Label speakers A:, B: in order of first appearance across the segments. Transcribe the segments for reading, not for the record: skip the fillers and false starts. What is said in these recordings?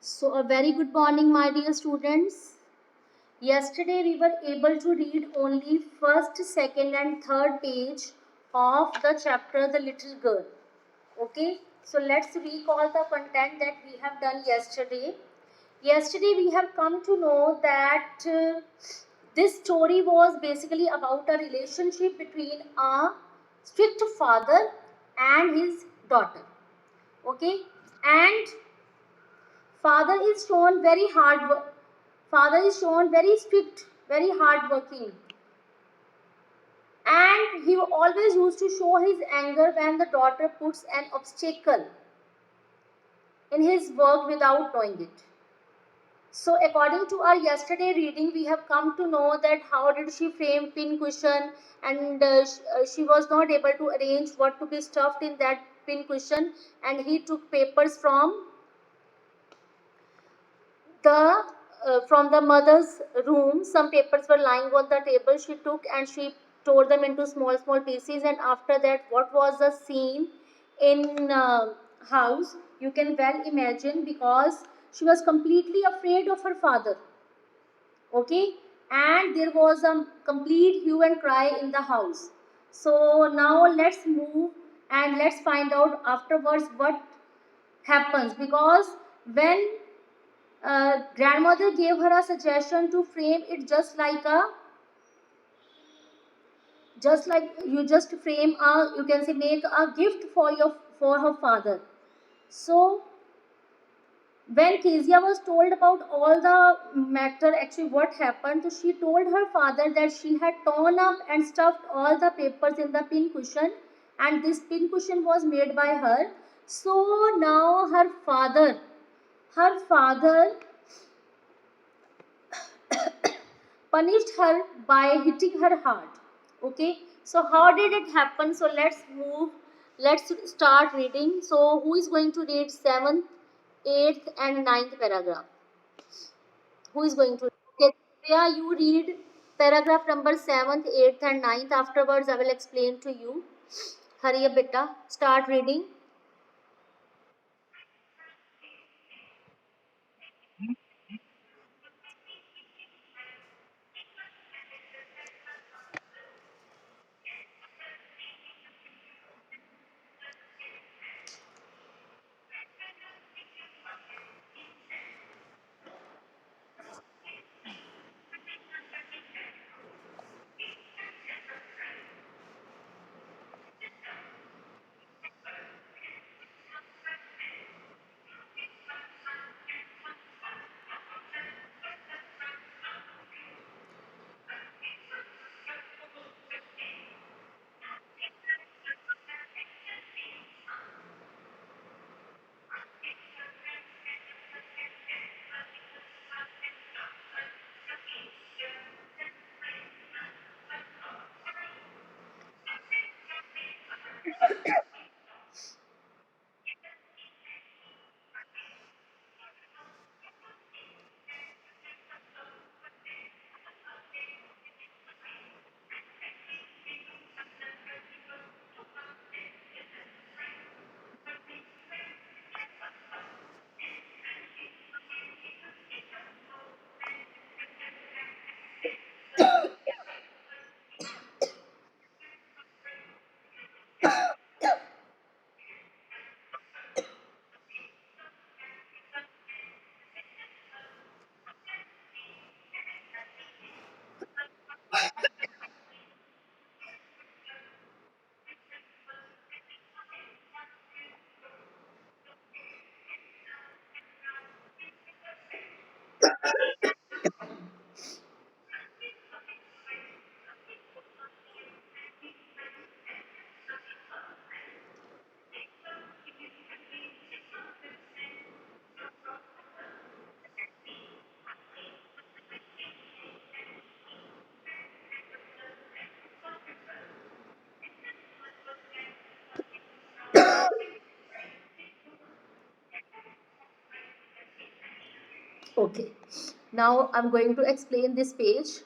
A: So, a very good morning, my dear students. Yesterday, we were able to read only first, second, and third page of the chapter The Little Girl. Okay, so let's recall the content that we have done yesterday. Yesterday, we have come to know that this story was basically about a relationship between a strict father and his daughter. Okay, and father is shown very father is shown very strict, very hard working, and he always used to show his anger when the daughter puts an obstacle in his work without knowing it. So according to our yesterday reading, we have come to know that how did she frame pin cushion, and she was not able to arrange what to be stuffed in that pin cushion, and he took papers from the mother's room. Some papers were lying on the table. She took and she tore them into small pieces, and after that, what was the scene in house, you can well imagine, because she was completely afraid of her father. Okay, and there was a complete hue and cry in the house. So now let's move and let's find out afterwards what happens, because when grandmother gave her a suggestion to frame it just like you just frame a, you can say, make a gift for her father. So when Kezia was told about all the matter, actually what happened, so she told her father that she had torn up and stuffed all the papers in the pin cushion, and this pin cushion was made by her. So now her father punished her by hitting her hard. Okay, so how did it happen? So let's start reading. So who is going to read 7th, 8th and 9th paragraph? Who is going to? Okay, Priya, you read paragraph number 7th, 8th and 9th. Afterwards I will explain to you. Hurry up, beta, start reading. Okay, now I'm going to explain this page.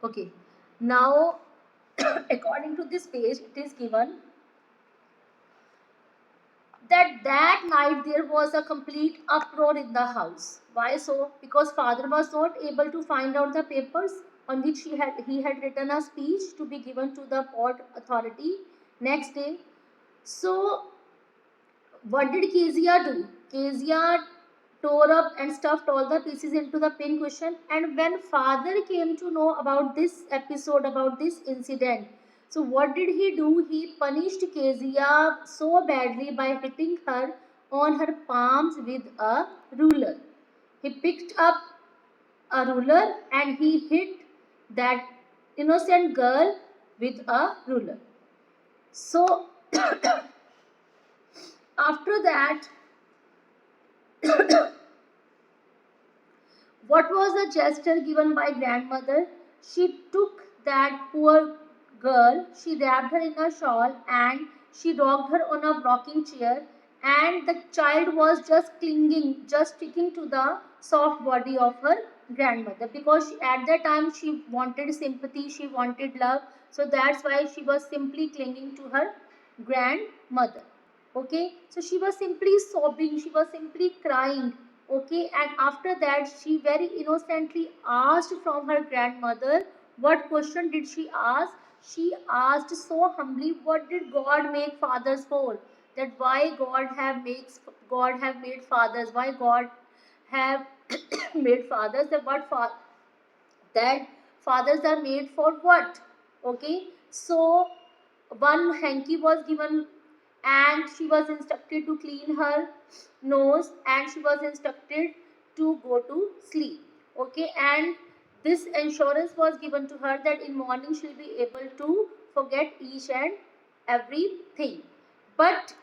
A: Okay, now according to this page, it is given that night there was a complete uproar in the house. Why so? Because father was not able to find out the papers on which he had written a speech to be given to the port authority next day. So what did Kezia do? Kezia tore up and stuffed all the pieces into the pin cushion. And when father came to know about this episode, about this incident, so what did he do? He punished Kezia so badly by hitting her on her palms with a ruler. He picked up a ruler and he hit that innocent girl with a ruler. So after that, what was the gesture given by grandmother? She took that poor girl, she wrapped her in a shawl and she rocked her on a rocking chair, and the child was just clinging, just sticking to the soft body of her grandmother, because at that time she wanted sympathy, she wanted love, so that's why she was simply clinging to her grandmother. Okay, so she was simply sobbing, she was simply crying. Okay, and after that she very innocently asked from her grandmother, what question did she ask? She asked so humbly, what did God make fathers for? That why God have made fathers, why God have made fathers, that fathers are made for what? Okay, so one hanky was given and she was instructed to clean her nose and she was instructed to go to sleep. Okay, and this assurance was given to her that in morning she'll be able to forget each and everything. But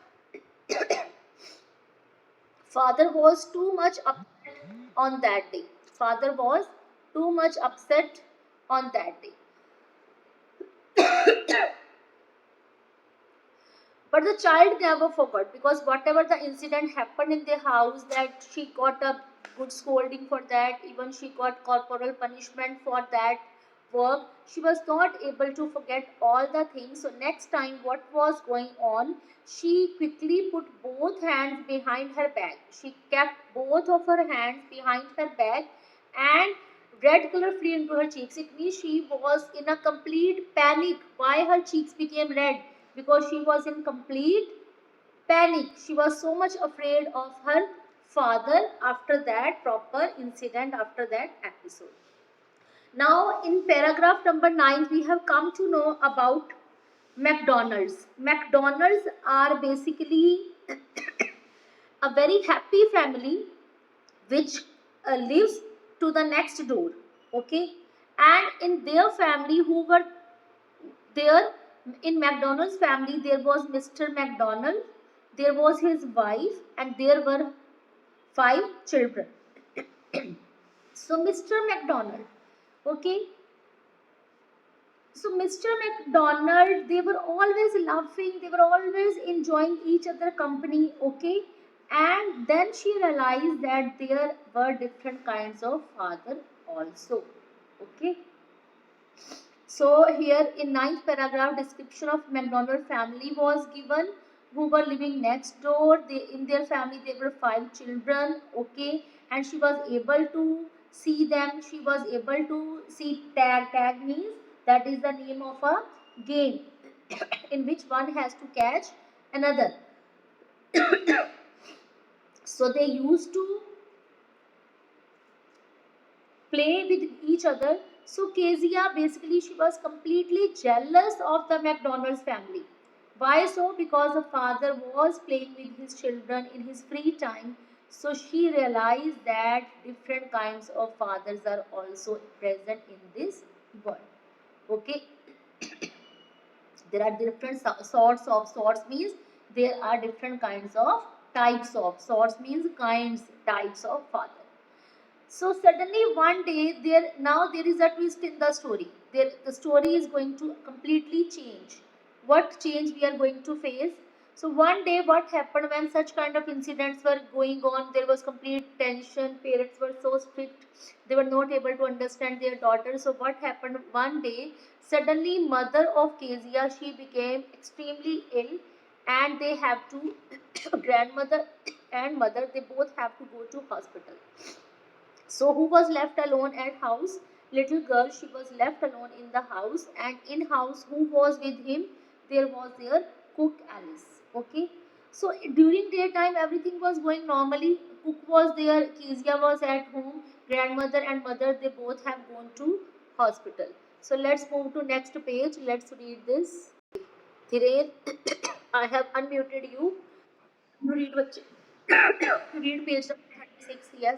A: father was too much upset on that day. Father was too much upset on that day. But the child never forgot, because whatever the incident happened in the house, that she got a good scolding for that, even she got corporal punishment for that work. She was not able to forget all the things. So next time what was going on, she quickly put both hands behind her back. She kept both of her hands behind her back and red color flew into her cheeks. It means she was in a complete panic. Why her cheeks became red? Because she was in complete panic. She was so much afraid of her father after that proper incident, after that episode. Now, in paragraph number 9, we have come to know about McDonald's. McDonald's are basically a very happy family which lives to the next door. Okay, and in their family, who were there in McDonald's family, there was Mr. McDonald, there was his wife, and there were 5 children. So Mr. McDonald, okay, so Mr. McDonald, they were always laughing, they were always enjoying each other company, okay, and then she realized that there were different kinds of father also, okay. So here in ninth paragraph, description of McDonald family was given, who were living next door. They, in their family there were 5 children. Okay, and she was able to see them. She was able to see tag. Tag means that is the name of a game in which one has to catch another. So they used to play with each other. So Kezia basically she was completely jealous of the McDonald's family. Why so? Because the father was playing with his children in his free time. So she realized that different kinds of fathers are also present in this world. Okay, there are different sorts means there are different kinds of types of sorts means kinds types of father. So suddenly one day there is a twist in the story. The story is going to completely change. What change we are going to face? So one day what happened when such kind of incidents were going on, there was complete tension, parents were so strict, they were not able to understand their daughter. So what happened one day, suddenly mother of Kezia, she became extremely ill and they have to, grandmother and mother, they both have to go to hospital. So who was left alone at house? Little girl, she was left alone in the house, and in house who was with him? There was their cook Alice. Okay. So during daytime everything was going normally. Cook was there, Kezia was at home, grandmother and mother they both have gone to hospital. So let's move to next page. Let's read this. Dhiren, I have unmuted you. You read what? Read page number 36. Yes.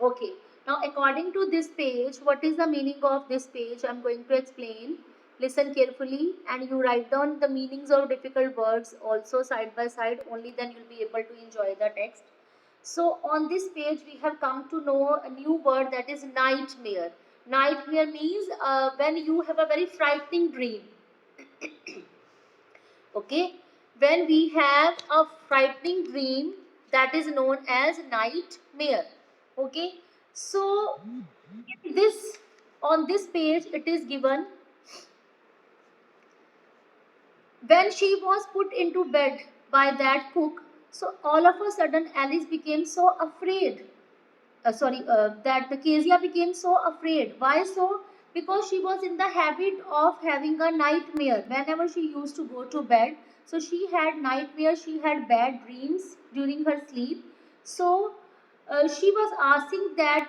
A: Okay, now according to this page, what is the meaning of this page? I'm going to explain. Listen carefully and you write down the meanings of difficult words also side by side, only then you'll be able to enjoy the text. So on this page, we have come to know a new word, that is nightmare. Nightmare means when you have a very frightening dream. Okay, when we have a frightening dream, that is known as nightmare. Okay, so this, on this page it is given, when she was put into bed by that cook, so all of a sudden Alice became so afraid, that Kezia became so afraid. Why so? Because she was in the habit of having a nightmare whenever she used to go to bed. So she had nightmare, she had bad dreams during her sleep. So she was asking that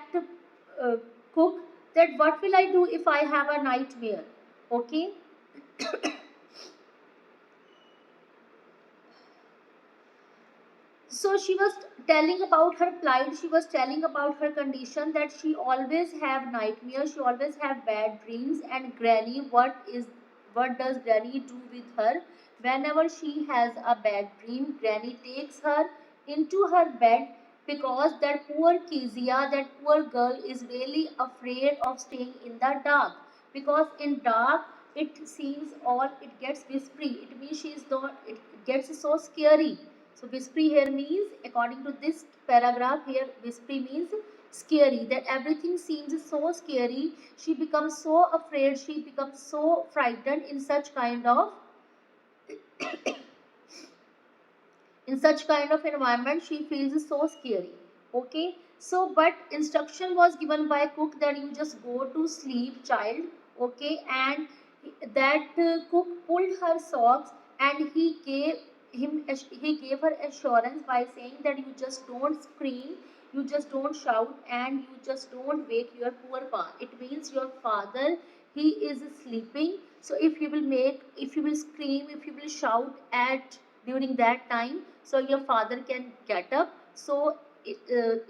A: uh, cook that what will I do if I have a nightmare? Okay. So she was telling about her plight, she was telling about her condition, that she always have nightmares, she always have bad dreams. And granny, what does granny do with her? Whenever she has a bad dream, granny takes her into her bed, because that poor Kezia, that poor girl is really afraid of staying in the dark, because in dark it seems all, it gets whispery, it means she is not, it gets so scary. so whispery here means, according to this paragraph here, whispery means scary, that everything seems so scary. She becomes so afraid, she becomes so frightened in such kind of environment, she feels so scary. Okay, so but instruction was given by cook that you just go to sleep, child. Okay, and that cook pulled her socks and he gave her assurance by saying that you just don't scream, you just don't shout, and you just don't wake your poor pa. It means your father, he is sleeping. So if you will scream, if you will shout at during that time, so your father can get up. So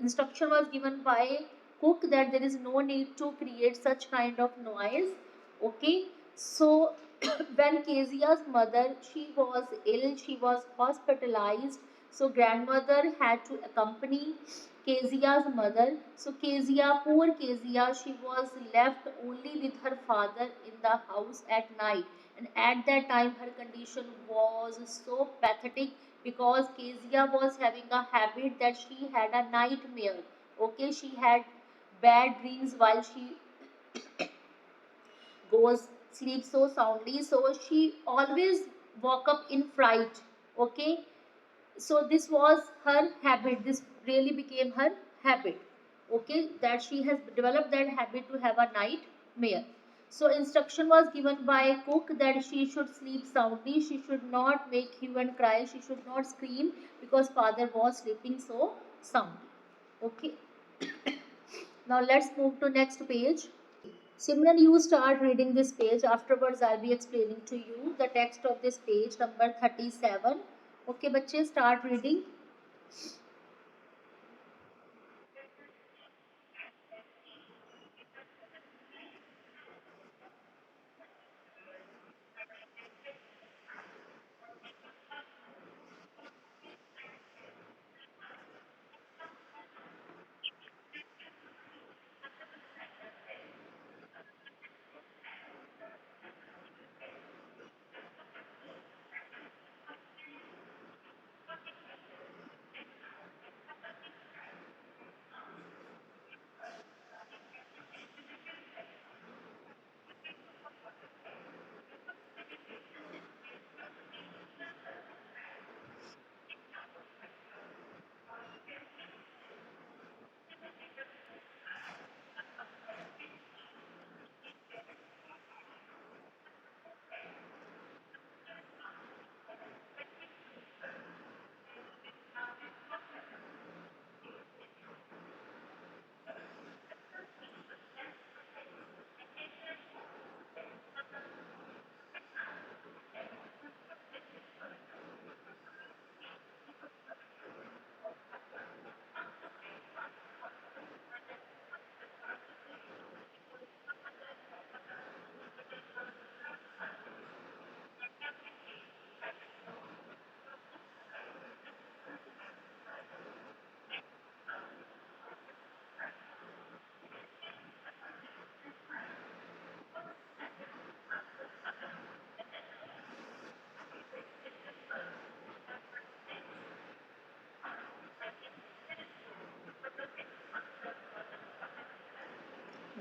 A: instruction was given by cook that there is no need to create such kind of noise. Okay, so when Kezia's mother, she was ill, she was hospitalized, so grandmother had to accompany Kezia's mother. So Kezia, poor Kezia, she was left only with her father in the house at night. And at that time, her condition was so pathetic, because Kezia was having a habit that she had a nightmare. Okay, she had bad dreams while she goes sleep so soundly. So she always woke up in fright. Okay, so this was her habit, this really became her habit. Okay, that she has developed that habit to have a nightmare. So instruction was given by cook that she should sleep soundly, she should not make hue and cry, she should not scream, because father was sleeping so soundly. Okay, now let's move to next page. Simran, you start reading this page. Afterwards, I'll be explaining to you the text of this page, number 37. Okay, बच्चे, start reading.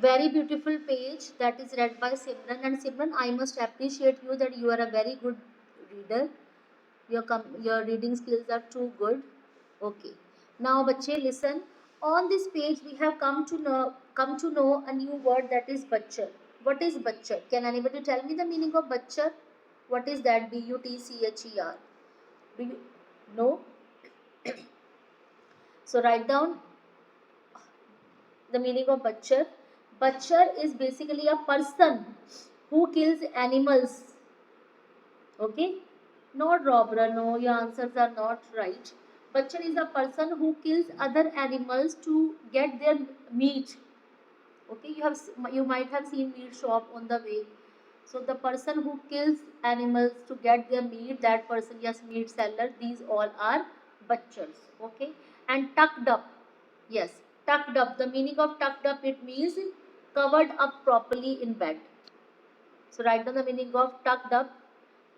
A: Very beautiful page that is read by Simran. And Simran, I must appreciate you that you are a very good reader. Your reading skills are too good. Okay. Now, bachche, listen. On this page, we have come to know a new word, that is butcher. What is butcher? Can anybody tell me the meaning of butcher? What is that? Butcher. Do you know? So write down the meaning of butcher. Butcher is basically a person who kills animals. Okay? Not robber. No, your answers are not right. Butcher is a person who kills other animals to get their meat. Okay, you might have seen meat shop on the way. So the person who kills animals to get their meat, that person, yes, meat seller. These all are butchers. Okay, and tucked up. Yes, tucked up. The meaning of tucked up, it means covered up properly in bed. So write down the meaning of tucked up.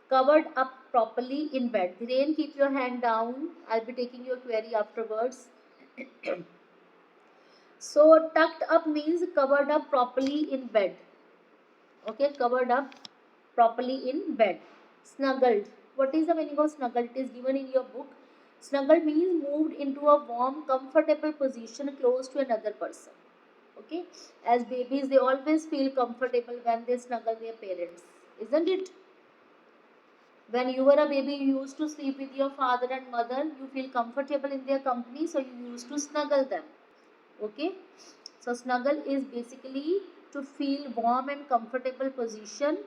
A: Covered up properly in bed. Dhiren, keep your hand down. I'll be taking your query afterwards. So tucked up means covered up properly in bed. Okay, covered up properly in bed. Snuggled. What is the meaning of snuggled? It is given in your book. Snuggled means moved into a warm, comfortable position close to another person. Okay, as babies, they always feel comfortable when they snuggle their parents, isn't it? When you were a baby, you used to sleep with your father and mother. You feel comfortable in their company, so you used to snuggle them. Okay, so snuggle is basically to feel warm and comfortable position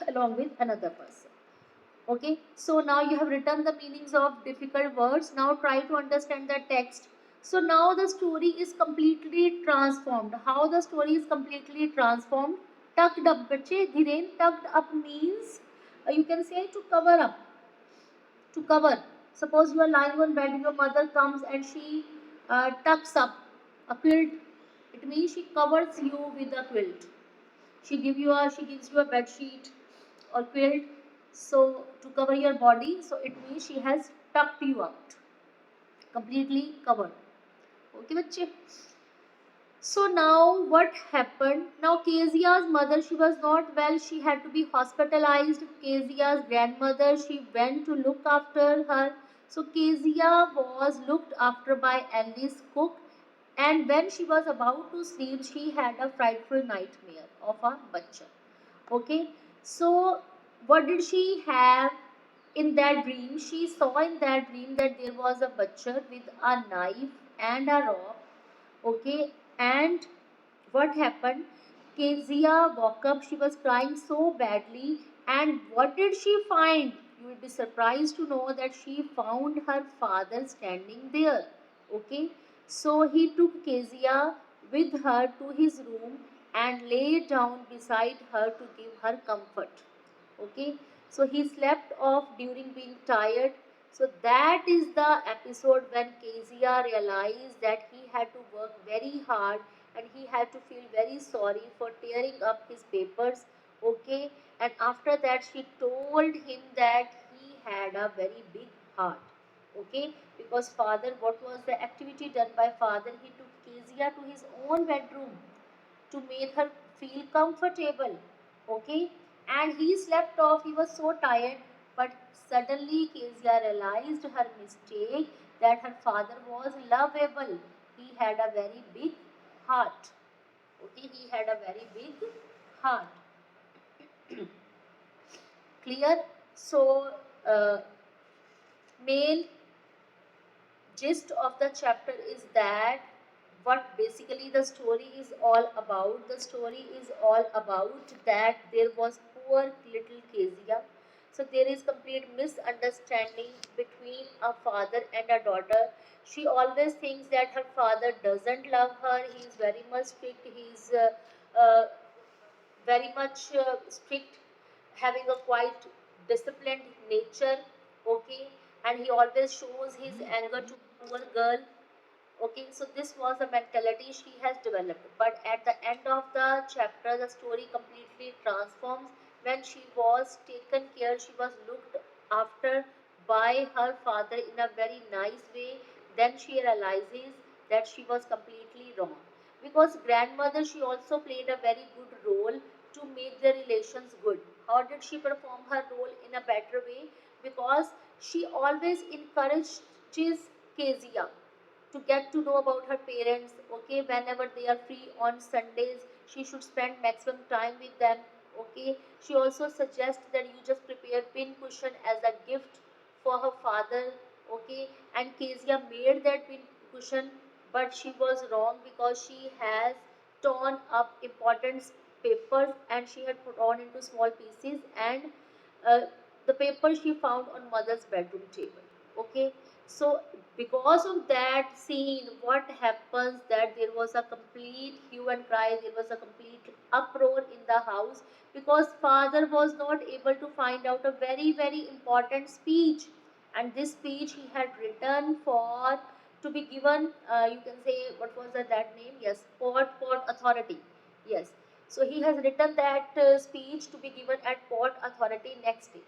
A: along with another person. Okay, so now you have written the meanings of difficult words. Now try to understand the text. So now the story is completely transformed. How the story is completely transformed? Tucked up, bache. Dhiren, tucked up means you can say to cover up. To cover. Suppose you are lying on bed, your mother comes and she tucks up a quilt. It means she covers you with a quilt. She gives you a bed sheet or quilt, so to cover your body. So it means she has tucked you out, completely covered. Okay, bachche. So now what happened? Now Kezia's mother, she was not well. She had to be hospitalized. Kezia's grandmother, she went to look after her. So Kezia was looked after by Alice Cook. And when she was about to sleep, she had a frightful nightmare of a butcher. Okay. So what did she have in that dream? She saw in that dream that there was a butcher with a knife and a rope. Okay, and what happened? Kezia woke up, she was crying so badly, and what did she find? You will be surprised to know that she found her father standing there. Okay, so he took Kezia with her to his room and lay down beside her to give her comfort. Okay, so he slept off during being tired. So that is the episode when Kezia realized that he had to work very hard and he had to feel very sorry for tearing up his papers. Okay, and after that she told him that he had a very big heart. Okay, because father, what was the activity done by father? He took Kezia to his own bedroom to make her feel comfortable. Okay, and he slept off. He was so tired, but suddenly Kezia realized her mistake, that her father was lovable. He had a very big heart. Okay, he had a very big heart. Clear? So, main gist of the chapter is that what basically the story is all about. The story is all about that there was poor little Kezia. So there is complete misunderstanding between a father and a daughter. She always thinks that her father doesn't love her. He is very much strict. He is very much strict, having a quite disciplined nature. Okay, and he always shows his anger to poor girl. Okay, so this was the mentality she has developed. But at the end of the chapter, the story completely transforms. When she was taken care, she was looked after by her father in a very nice way. Then she realizes that she was completely wrong. because grandmother, she also played a very good role to make their relations good. How did she perform her role in a better way? Because she always encourages Kezia to get to know about her parents. Okay, whenever they are free on Sundays, she should spend maximum time with them. Okay, she also suggests that you just prepare pin cushion as a gift for her father. Okay, and Kezia made that pin cushion, but she was wrong because she has torn up important papers and she had put on into small pieces, and uh, the paper she found on mother's bedroom table. Okay, so because of that scene, what happens that there was a complete hue and cry, there was a complete uproar in the house, because father was not able to find out a very very important speech, and this speech he had written for to be given, you can say, what was that name? Yes, Port Authority. Yes, so he has written that speech to be given at Port Authority next day,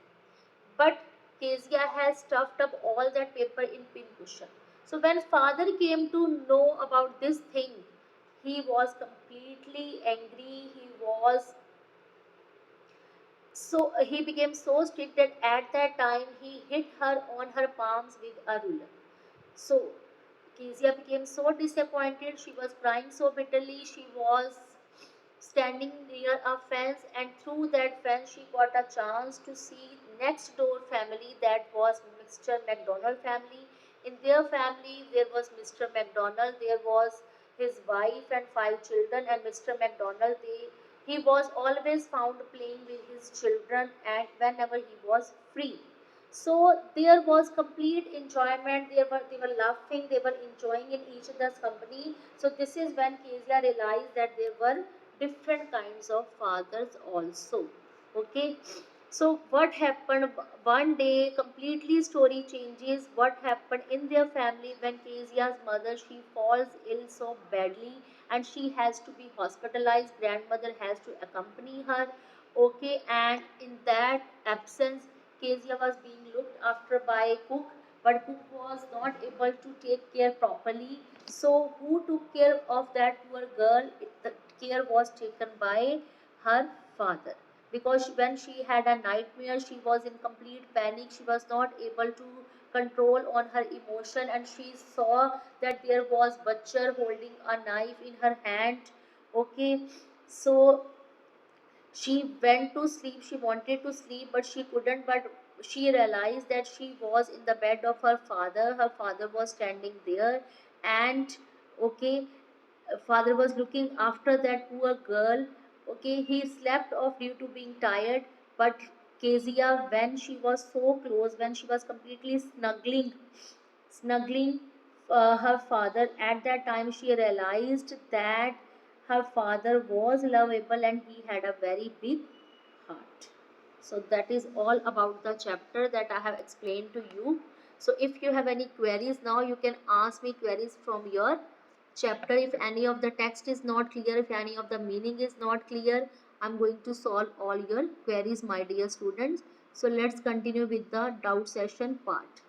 A: but Kezia has stuffed up all that paper in pincushion. So when father came to know about this thing, he was completely angry. He became so strict that at that time he hit her on her palms with a ruler. So Kezia became so disappointed. She was crying so bitterly. She was standing near a fence, and through that fence she got a chance to see next door family, that was Mr. McDonald family. In their family there was Mr. McDonald, there was his wife and 5 children, and Mr. McDonald, he was always found playing with his children and whenever he was free. So there was complete enjoyment. They were laughing, they were enjoying in each other's company. So this is when Kezia realized that there were different kinds of fathers also. Okay, so what happened one day, completely story changes. What happened in their family when Kezia's mother, she falls ill so badly and she has to be hospitalized. Grandmother has to accompany her. Okay, and in that absence, Kezia was being looked after by cook, but cook was not able to take care properly. So who took care of that poor girl? The care was taken by her father, because when she had a nightmare, she was in complete panic. She was not able to control on her emotion, and she saw that there was butcher holding a knife in her hand. Okay, so she went to sleep. She wanted to sleep but she couldn't, but she realized that she was in the bed of her father. Her father was standing there, and okay, father was looking after that poor girl. Okay, he slept off due to being tired, but Kezia, when she was so close, when she was completely snuggling her father, at that time she realized that her father was lovable and he had a very big heart. So that is all about the chapter that I have explained to you. So if you have any queries now, you can ask me queries from your chapter. If any of the text is not clear, if any of the meaning is not clear, I'm going to solve all your queries, my dear students. So let's continue with the doubt session part.